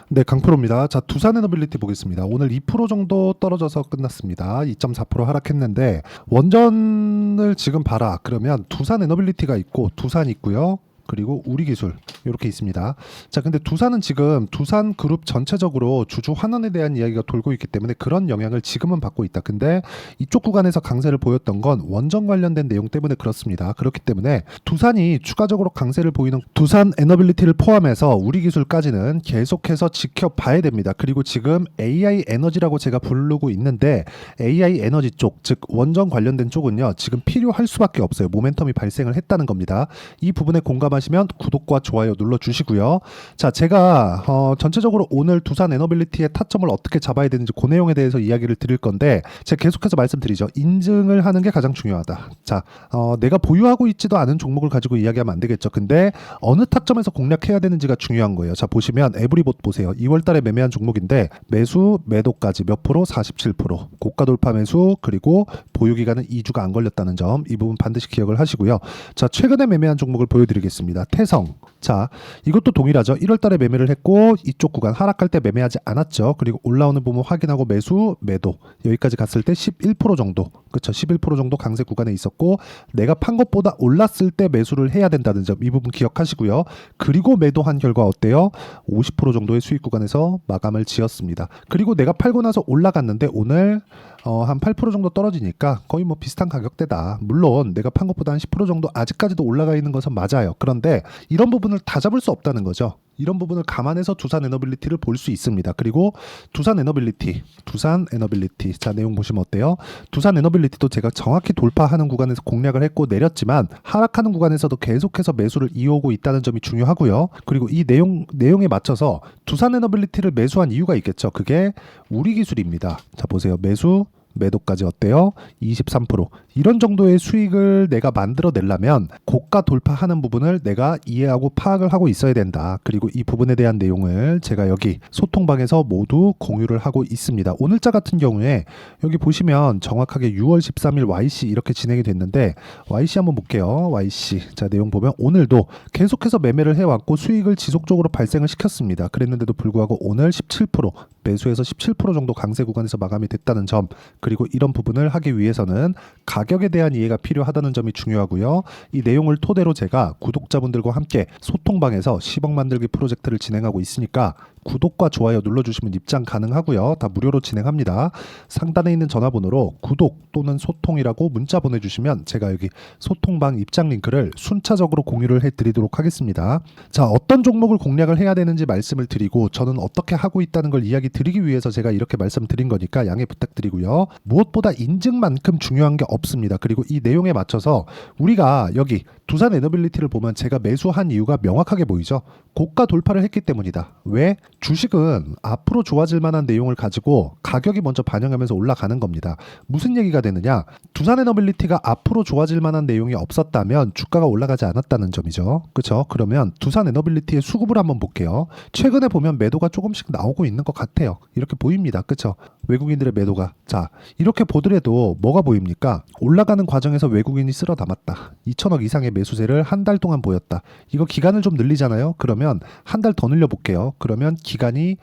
네, 강프로입니다. 자, 두산 에너빌리티 보겠습니다. 오늘 2% 정도 떨어져서 끝났습니다. 2.4% 하락했는데 원전을 지금 봐라. 그러면 두산 에너빌리티가 있고 두산 있고요. 그리고 우리기술 이렇게 있습니다. 자, 근데 두산은 지금 두산 그룹 전체적으로 주주 환원에 대한 이야기가 돌고 있기 때문에 그런 영향을 지금은 받고 있다. 근데 이쪽 구간에서 강세를 보였던 건 원전 관련된 내용 때문에 그렇습니다. 그렇기 때문에 두산이 추가적으로 강세를 보이는 두산 에너빌리티를 포함해서 우리기술까지는 계속해서 지켜봐야 됩니다. 그리고 지금 AI 에너지라고 제가 부르고 있는데 AI 에너지 쪽, 즉 원전 관련된 쪽은요, 지금 필요할 수밖에 없어요. 모멘텀이 발생을 했다는 겁니다. 이 부분에 공감하시면 구독과 좋아요 눌러주시고요. 자, 제가 전체적으로 오늘 두산 에너빌리티의 타점을 어떻게 잡아야 되는지 그 내용에 대해서 이야기를 드릴 건데, 제가 계속해서 말씀드리죠. 인증을 하는 게 가장 중요하다. 자, 내가 보유하고 있지도 않은 종목을 가지고 이야기하면 안 되겠죠. 근데 어느 타점에서 공략해야 되는지가 중요한 거예요. 자, 보시면 에브리봇 보세요. 2월 달에 매매한 종목인데 매수, 매도까지 몇 프로? 47%. 고가 돌파 매수, 그리고 보유 기간은 2주가 안 걸렸다는 점, 이 부분 반드시 기억을 하시고요. 자, 최근에 매매한 종목을 보여드리겠습니다. 태성. 자, 이것도 동일하죠. 1월 달에 매매를 했고 이쪽 구간 하락할 때 매매하지 않았죠. 그리고 올라오는 부분 확인하고 매수, 매도. 여기까지 갔을 때 11% 정도. 그렇죠. 11% 정도 강세 구간에 있었고 내가 판 것보다 올랐을 때 매수를 해야 된다는 점, 이 부분 기억하시고요. 그리고 매도한 결과 어때요? 50% 정도의 수익 구간에서 마감을 지었습니다. 그리고 내가 팔고 나서 올라갔는데 오늘 한 8% 정도 떨어지니까 거의 뭐 비슷한 가격대다. 물론 내가 판 것보다 한 10% 정도 아직까지도 올라가 있는 것은 맞아요. 그런데 이런 부분을 다 잡을 수 없다는 거죠. 이런 부분을 감안해서 두산 에너빌리티를 볼 수 있습니다. 그리고 두산 에너빌리티. 자, 내용 보시면 어때요? 두산 에너빌리티도 제가 정확히 돌파하는 구간에서 공략을 했고 내렸지만 하락하는 구간에서도 계속해서 매수를 이어오고 있다는 점이 중요하고요. 그리고 이 내용에 맞춰서 두산 에너빌리티를 매수한 이유가 있겠죠. 그게 우리기술입니다. 자, 보세요. 매수, 매도까지 어때요? 23%. 이런 정도의 수익을 내가 만들어내려면 고가 돌파하는 부분을 내가 이해하고 파악을 하고 있어야 된다. 그리고 이 부분에 대한 내용을 제가 여기 소통방에서 모두 공유를 하고 있습니다. 오늘자 같은 경우에 여기 보시면 정확하게 6월 13일 YC 이렇게 진행이 됐는데 YC 한번 볼게요. YC. 자, 내용 보면 오늘도 계속해서 매매를 해왔고 수익을 지속적으로 발생을 시켰습니다. 그랬는데도 불구하고 오늘 17%, 매수해서 17% 정도 강세 구간에서 마감이 됐다는 점, 그리고 이런 부분을 하기 위해서는 가격에 대한 이해가 필요하다는 점이 중요하고요. 이 내용을 토대로 제가 구독자분들과 함께 소통방에서 10억 만들기 프로젝트를 진행하고 있으니까 구독과 좋아요 눌러주시면 입장 가능하고요. 다 무료로 진행합니다. 상단에 있는 전화번호로 구독 또는 소통이라고 문자 보내주시면 제가 여기 소통방 입장 링크를 순차적으로 공유를 해드리도록 하겠습니다. 자, 어떤 종목을 공략을 해야 되는지 말씀을 드리고 저는 어떻게 하고 있다는 걸 이야기 드리기 위해서 제가 이렇게 말씀드린 거니까 양해 부탁드리고요. 무엇보다 인증만큼 중요한 게 없습니다. 그리고 이 내용에 맞춰서 우리가 여기 두산 에너빌리티를 보면 제가 매수한 이유가 명확하게 보이죠. 고가 돌파를 했기 때문이다. 왜? 주식은 앞으로 좋아질 만한 내용을 가지고 가격이 먼저 반영하면서 올라가는 겁니다. 무슨 얘기가 되느냐? 두산 에너빌리티가 앞으로 좋아질 만한 내용이 없었다면 주가가 올라가지 않았다는 점이죠. 그렇죠? 그러면 두산 에너빌리티의 수급을 한번 볼게요. 최근에 보면 매도가 조금씩 나오고 있는 것 같아요. 이렇게 보입니다. 그렇죠? 외국인들의 매도가. 자, 이렇게 보더라도 뭐가 보입니까? 올라가는 과정에서 외국인이 쓸어 담았다. 2천억 이상의 매수세를 한 달 동안 보였다. 이거 기간을 좀 늘리잖아요. 그러면 한 달 더 늘려볼게요. 그러면 기간이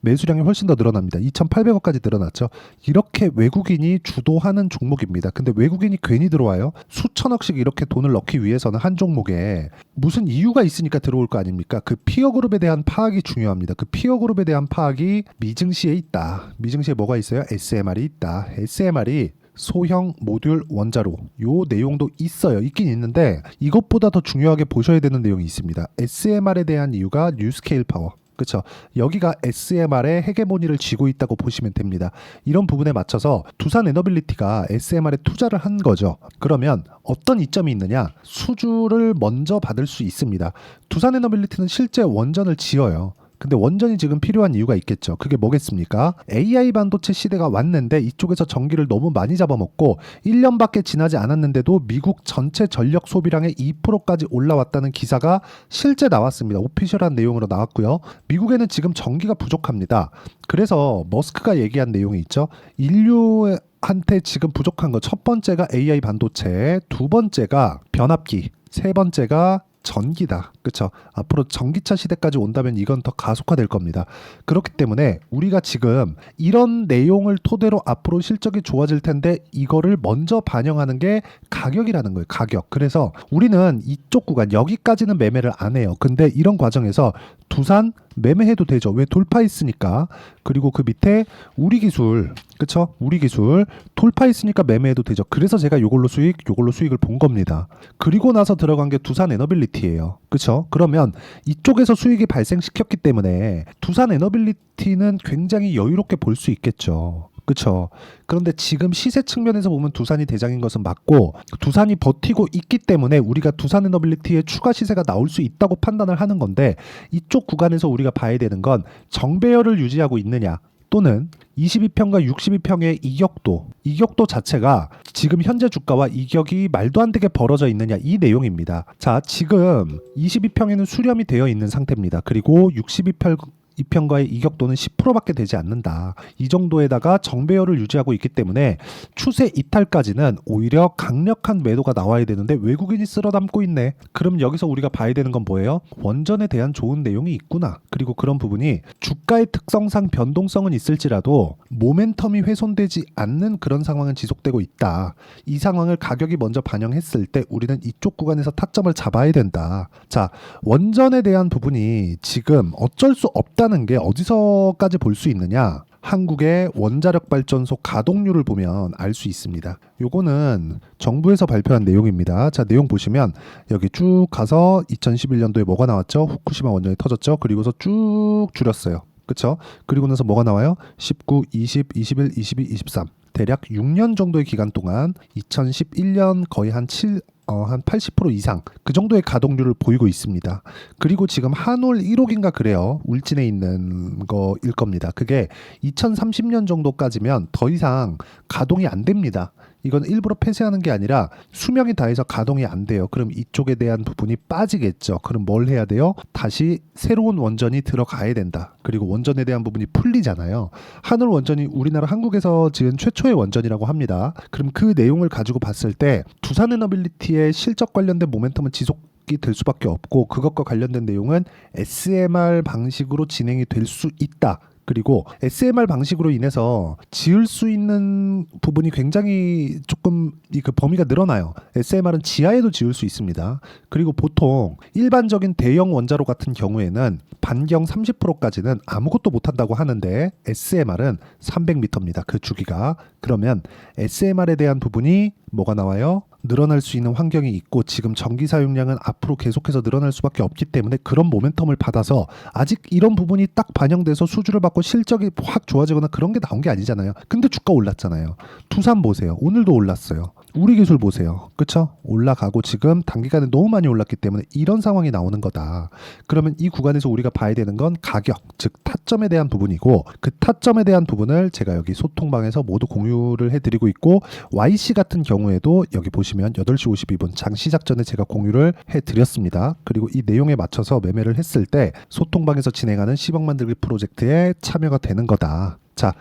매수량이 훨씬 더 늘어납니다. 2,800억까지 늘어났죠. 이렇게 외국인이 주도하는 종목입니다. 근데 외국인이 괜히 들어와요. 수천억씩 이렇게 돈을 넣기 위해서는 한 종목에 무슨 이유가 있으니까 들어올 거 아닙니까? 그 피어그룹에 대한 파악이 중요합니다. 그 피어그룹에 대한 파악이 미증시에 있다. 미증시에 뭐가 있어요? SMR이 있다. SMR이 소형 모듈 원자로, 요 내용도 있긴 있는데 이것보다 더 중요하게 보셔야 되는 내용이 있습니다. SMR에 대한 이유가 뉴스케일 파워. 그렇죠. 여기가 SMR의 헤게모니를 쥐고 있다고 보시면 됩니다. 이런 부분에 맞춰서 두산 에너빌리티가 SMR에 투자를 한 거죠. 그러면 어떤 이점이 있느냐? 수주를 먼저 받을 수 있습니다. 두산 에너빌리티는 실제 원전을 지어요. 근데 원전이 지금 필요한 이유가 있겠죠. 그게 뭐겠습니까? AI 반도체 시대가 왔는데 이쪽에서 전기를 너무 많이 잡아먹고 1년밖에 지나지 않았는데도 미국 전체 전력 소비량의 2%까지 올라왔다는 기사가 실제 나왔습니다. 오피셜한 내용으로 나왔고요. 미국에는 지금 전기가 부족합니다. 그래서 머스크가 얘기한 내용이 있죠. 인류한테 지금 부족한 거 첫 번째가 AI 반도체, 두 번째가 변압기, 세 번째가 전기다. 그쵸? 앞으로 전기차 시대까지 온다면 이건 더 가속화될 겁니다. 그렇기 때문에 우리가 지금 이런 내용을 토대로 앞으로 실적이 좋아질 텐데 이거를 먼저 반영하는 게 가격이라는 거예요. 가격. 그래서 우리는 이쪽 구간 여기까지는 매매를 안 해요. 근데 이런 과정에서 두산 매매해도 되죠. 왜? 돌파했으니까. 그리고 그 밑에 우리 기술, 그쵸? 우리 기술 돌파했으니까 매매해도 되죠. 그래서 제가 요걸로 수익을 본 겁니다. 그리고 나서 들어간 게 두산 에너빌리티예요. 그쵸? 그러면 이쪽에서 수익이 발생시켰기 때문에 두산 에너빌리티는 굉장히 여유롭게 볼 수 있겠죠. 그쵸? 그런데 지금 시세 측면에서 보면 두산이 대장인 것은 맞고 두산이 버티고 있기 때문에 우리가 두산 에너빌리티의 추가 시세가 나올 수 있다고 판단을 하는 건데 이쪽 구간에서 우리가 봐야 되는 건 정배열을 유지하고 있느냐 또는 22평과 62평의 이격도 자체가 지금 현재 주가와 이격이 말도 안 되게 벌어져 있느냐 이 내용입니다. 자, 지금 22평에는 수렴이 되어 있는 상태입니다. 그리고 62평과의 이격도는 10%밖에 되지 않는다. 이 정도에다가 정배열을 유지하고 있기 때문에 추세 이탈까지는 오히려 강력한 매도가 나와야 되는데 외국인이 쓸어담고 있네. 그럼 여기서 우리가 봐야 되는 건 뭐예요? 원전에 대한 좋은 내용이 있구나. 그리고 그런 부분이 주가의 특성상 변동성은 있을지라도 모멘텀이 훼손되지 않는 그런 상황은 지속되고 있다. 이 상황을 가격이 먼저 반영했을 때 우리는 이쪽 구간에서 타점을 잡아야 된다. 자, 원전에 대한 부분이 지금 어쩔 수 없다는 게 어디서까지 볼 수 있느냐? 한국의 원자력 발전소 가동률을 보면 알 수 있습니다. 요거는 정부에서 발표한 내용입니다. 자, 내용 보시면 여기 쭉 가서 2011년도에 뭐가 나왔죠? 후쿠시마 원전이 터졌죠? 그리고서 쭉 줄였어요. 그쵸? 그리고 나서 뭐가 나와요? 19, 20, 21, 22, 23. 대략 6년 정도의 기간 동안 2011년 거의 한 80% 이상 그 정도의 가동률을 보이고 있습니다. 그리고 지금 한올 1호기인가 그래요. 울진에 있는 거일 겁니다. 그게 2030년 정도까지면 더 이상 가동이 안 됩니다. 이건 일부러 폐쇄하는 게 아니라 수명이 다해서 가동이 안 돼요. 그럼 이쪽에 대한 부분이 빠지겠죠. 그럼 뭘 해야 돼요? 다시 새로운 원전이 들어가야 된다. 그리고 원전에 대한 부분이 풀리잖아요. 한올 원전이 우리나라 한국에서 지은 최초의 원전이라고 합니다. 그럼 그 내용을 가지고 봤을 때 두산에너빌리티의 실적 관련된 모멘텀은 지속이 될 수밖에 없고 그것과 관련된 내용은 SMR 방식으로 진행이 될 수 있다. 그리고 SMR 방식으로 인해서 지을 수 있는 부분이 굉장히 조금 그 범위가 늘어나요. SMR은 지하에도 지을 수 있습니다. 그리고 보통 일반적인 대형 원자로 같은 경우에는 반경 30%까지는 아무것도 못한다고 하는데 SMR은 300m입니다. 그 주기가. 그러면 SMR에 대한 부분이 뭐가 나와요? 늘어날 수 있는 환경이 있고 지금 전기 사용량은 앞으로 계속해서 늘어날 수밖에 없기 때문에 그런 모멘텀을 받아서 아직 이런 부분이 딱 반영돼서 수주를 받고 실적이 확 좋아지거나 그런 게 나온 게 아니잖아요. 근데 주가 올랐잖아요. 두산 보세요. 오늘도 올랐어요. 우리 기술 보세요. 그쵸? 올라가고 지금 단기간에 너무 많이 올랐기 때문에 이런 상황이 나오는 거다. 그러면 이 구간에서 우리가 봐야 되는 건 가격, 즉 타점에 대한 부분이고 그 타점에 대한 부분을 제가 여기 소통방에서 모두 공유를 해드리고 있고 YC 같은 경우에도 여기 보시면 8시 52분 장 시작 전에 제가 공유를 해드렸습니다. 그리고 이 내용에 맞춰서 매매를 했을 때 소통방에서 진행하는 10억 만들기 프로젝트에 참여가 되는 거다. 자,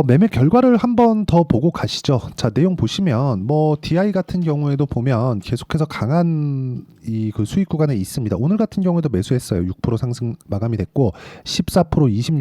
매매 결과를 한번 더 보고 가시죠. 자, 내용 보시면 DI 같은 경우에도 보면 계속해서 강한 그 수익 구간에 있습니다. 오늘 같은 경우에도 매수했어요. 6% 상승 마감이 됐고 14%,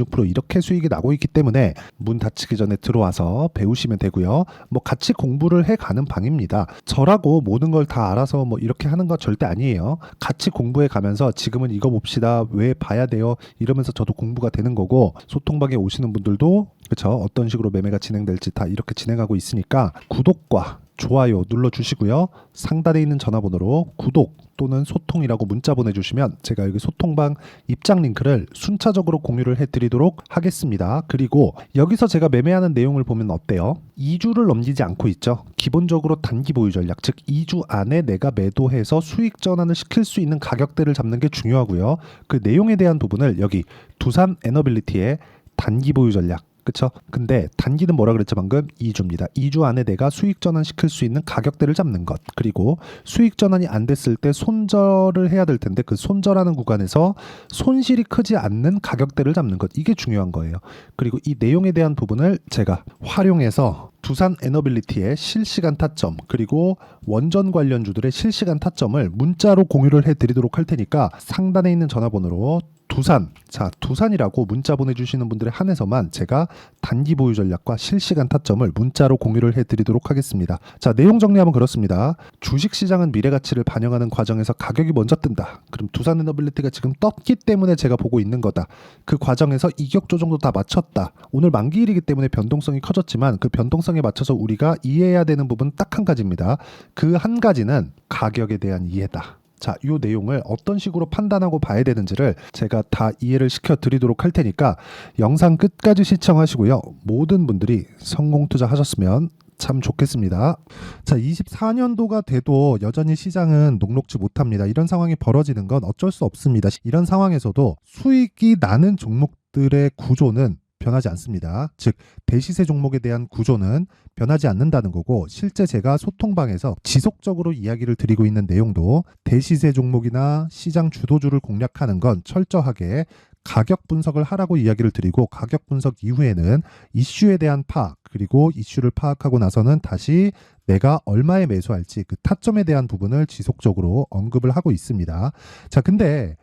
26% 이렇게 수익이 나고 있기 때문에 문 닫히기 전에 들어와서 배우시면 되고요. 같이 공부를 해가는 방입니다. 저라고 모든 걸 다 알아서 이렇게 하는 거 절대 아니에요. 같이 공부해 가면서 지금은 이거 봅시다. 왜 봐야 돼요? 이러면서 저도 공부가 되는 거고 소통방에 오시는 분들도 그렇죠. 어떤 식으로 매매가 진행될지 다 이렇게 진행하고 있으니까 구독과 좋아요 눌러주시고요. 상단에 있는 전화번호로 구독 또는 소통이라고 문자 보내주시면 제가 여기 소통방 입장 링크를 순차적으로 공유를 해드리도록 하겠습니다. 그리고 여기서 제가 매매하는 내용을 보면 어때요? 2주를 넘기지 않고 있죠. 기본적으로 단기 보유 전략, 즉 2주 안에 내가 매도해서 수익 전환을 시킬 수 있는 가격대를 잡는 게 중요하고요. 그 내용에 대한 부분을 여기 두산 에너빌리티의 단기 보유 전략 그쵸? 근데 단기는 뭐라 그랬죠 방금? 2주입니다. 2주 안에 내가 수익 전환 시킬 수 있는 가격대를 잡는 것. 그리고 수익 전환이 안 됐을 때 손절을 해야 될 텐데 그 손절하는 구간에서 손실이 크지 않는 가격대를 잡는 것. 이게 중요한 거예요. 그리고 이 내용에 대한 부분을 제가 활용해서 두산 에너빌리티의 실시간 타점 그리고 원전 관련주들의 실시간 타점을 문자로 공유를 해드리도록 할 테니까 상단에 있는 전화번호로 두산, 자 두산이라고 문자 보내주시는 분들에 한해서만 제가 단기 보유 전략과 실시간 타점을 문자로 공유를 해드리도록 하겠습니다. 자 내용 정리하면 그렇습니다. 주식시장은 미래가치를 반영하는 과정에서 가격이 먼저 뜬다. 그럼 두산 에너빌리티가 지금 떴기 때문에 제가 보고 있는 거다. 그 과정에서 이격 조정도 다 맞췄다. 오늘 만기일이기 때문에 변동성이 커졌지만 그 변동성에 맞춰서 우리가 이해해야 되는 부분 딱 한 가지입니다. 그 한 가지는 가격에 대한 이해다. 자, 이 내용을 어떤 식으로 판단하고 봐야 되는지를 제가 다 이해를 시켜 드리도록 할 테니까 영상 끝까지 시청하시고요. 모든 분들이 성공 투자하셨으면 참 좋겠습니다. 자, 24년도가 돼도 여전히 시장은 녹록지 못합니다. 이런 상황이 벌어지는 건 어쩔 수 없습니다. 이런 상황에서도 수익이 나는 종목들의 구조는 변하지 않습니다. 즉 대시세 종목에 대한 구조는 변하지 않는다는 거고, 실제 제가 소통방에서 지속적으로 이야기를 드리고 있는 내용도 대시세 종목이나 시장 주도주를 공략하는 건 철저하게 가격 분석을 하라고 이야기를 드리고, 가격 분석 이후에는 이슈에 대한 파악, 그리고 이슈를 파악하고 나서는 다시 내가 얼마에 매수할지 그 타점에 대한 부분을 지속적으로 언급을 하고 있습니다. 자, 근데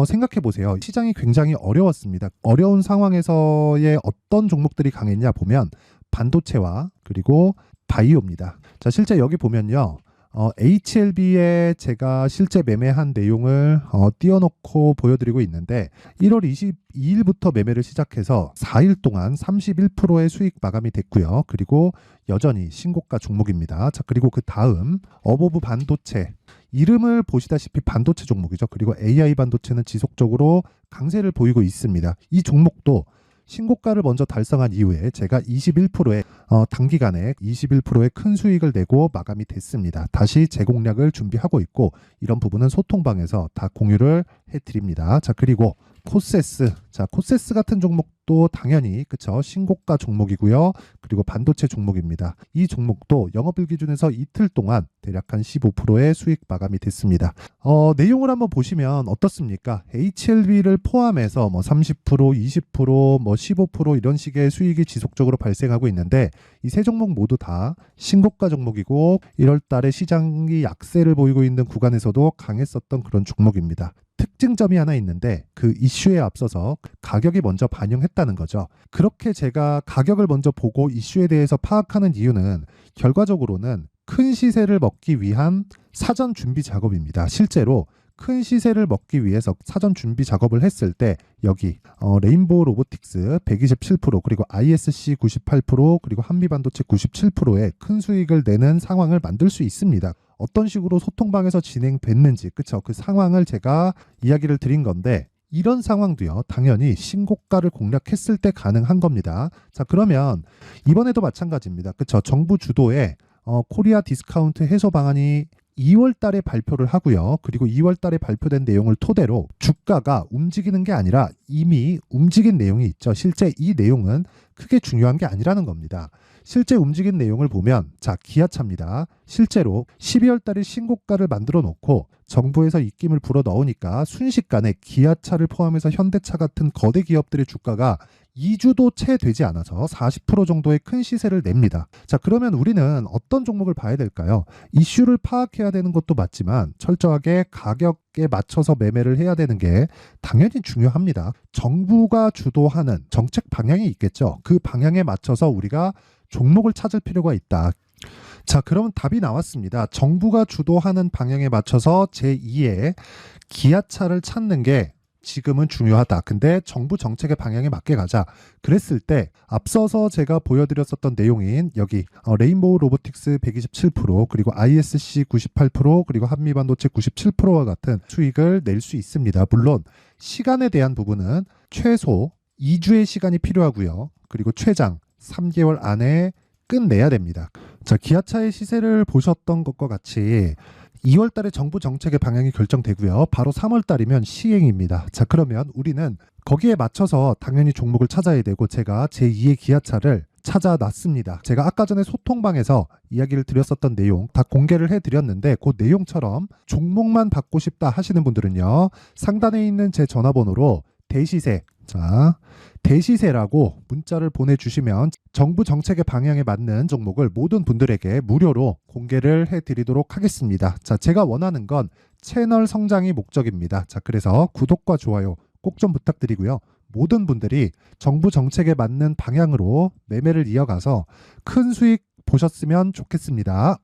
생각해 보세요. 시장이 굉장히 어려웠습니다. 어려운 상황에서의 어떤 종목들이 강했냐 보면 반도체와 그리고 바이오입니다. 자, 실제 여기 보면요. HLB에 제가 실제 매매한 내용을 띄워놓고 보여드리고 있는데 1월 22일부터 매매를 시작해서 4일 동안 31%의 수익 마감이 됐고요. 그리고 여전히 신고가 종목입니다. 자, 그리고 그 다음 어보브 반도체, 이름을 보시다시피 반도체 종목이죠. 그리고 AI 반도체는 지속적으로 강세를 보이고 있습니다. 이 종목도 신고가를 먼저 달성한 이후에 제가 21%의 단기간에 21%의 큰 수익을 내고 마감이 됐습니다. 다시 재공략을 준비하고 있고, 이런 부분은 소통방에서 다 공유를 해드립니다. 자, 그리고 코세스, 자 코세스 같은 종목도 당연히 그쵸, 신고가 종목이고요. 그리고 반도체 종목입니다. 이 종목도 영업일 기준에서 이틀 동안 대략 한 15%의 수익 마감이 됐습니다. 내용을 한번 보시면 어떻습니까? HLB를 포함해서 뭐 30%, 20%, 뭐 15% 이런 식의 수익이 지속적으로 발생하고 있는데, 이 세 종목 모두 다 신고가 종목이고 1월 달에 시장이 약세를 보이고 있는 구간에서도 강했었던 그런 종목입니다. 특징점이 하나 있는데 그 이슈에 앞서서 가격이 먼저 반영했다는 거죠. 그렇게 제가 가격을 먼저 보고 이슈에 대해서 파악하는 이유는 결과적으로는 큰 시세를 먹기 위한 사전 준비 작업입니다. 실제로 큰 시세를 먹기 위해서 사전 준비 작업을 했을 때 여기 레인보우 로보틱스 127%, 그리고 ISC 98%, 그리고 한미반도체 97%의 큰 수익을 내는 상황을 만들 수 있습니다. 어떤 식으로 소통방에서 진행됐는지, 그쵸? 그 상황을 제가 이야기를 드린 건데, 이런 상황도요, 당연히 신고가를 공략했을 때 가능한 겁니다. 자, 그러면 이번에도 마찬가지입니다. 그쵸? 정부 주도의 코리아 디스카운트 해소 방안이 2월 달에 발표를 하고요. 그리고 2월 달에 발표된 내용을 토대로 주가가 움직이는 게 아니라 이미 움직인 내용이 있죠. 실제 이 내용은 크게 중요한 게 아니라는 겁니다. 실제 움직인 내용을 보면, 자, 기아차입니다. 실제로 12월 달에 신고가를 만들어 놓고 정부에서 입김을 불어 넣으니까 순식간에 기아차를 포함해서 현대차 같은 거대 기업들의 주가가 2주도 채 되지 않아서 40% 정도의 큰 시세를 냅니다. 자, 그러면 우리는 어떤 종목을 봐야 될까요? 이슈를 파악해야 되는 것도 맞지만 철저하게 가격에 맞춰서 매매를 해야 되는 게 당연히 중요합니다. 정부가 주도하는 정책 방향이 있겠죠. 그 방향에 맞춰서 우리가 종목을 찾을 필요가 있다. 자, 그러면 답이 나왔습니다. 정부가 주도하는 방향에 맞춰서 제2의 기아차를 찾는 게 지금은 중요하다. 근데 정부 정책의 방향에 맞게 가자. 그랬을 때 앞서서 제가 보여드렸었던 내용인 여기 레인보우 로보틱스 127%, 그리고 ISC 98%, 그리고 한미반도체 97%와 같은 수익을 낼 수 있습니다. 물론 시간에 대한 부분은 최소 2주의 시간이 필요하고요. 그리고 최장 3개월 안에 끝내야 됩니다. 자, 기아차의 시세를 보셨던 것과 같이 2월 달에 정부 정책의 방향이 결정되고요. 바로 3월 달이면 시행입니다. 자, 그러면 우리는 거기에 맞춰서 당연히 종목을 찾아야 되고, 제가 제2의 기아차를 찾아놨습니다. 제가 아까 전에 소통방에서 이야기를 드렸었던 내용 다 공개를 해드렸는데, 그 내용처럼 종목만 받고 싶다 하시는 분들은요, 상단에 있는 제 전화번호로 대시세 자, 대시세라고 문자를 보내주시면 정부 정책의 방향에 맞는 종목을 모든 분들에게 무료로 공개를 해드리도록 하겠습니다. 자, 제가 원하는 건 채널 성장이 목적입니다. 자, 그래서 구독과 좋아요 꼭 좀 부탁드리고요. 모든 분들이 정부 정책에 맞는 방향으로 매매를 이어가서 큰 수익 보셨으면 좋겠습니다.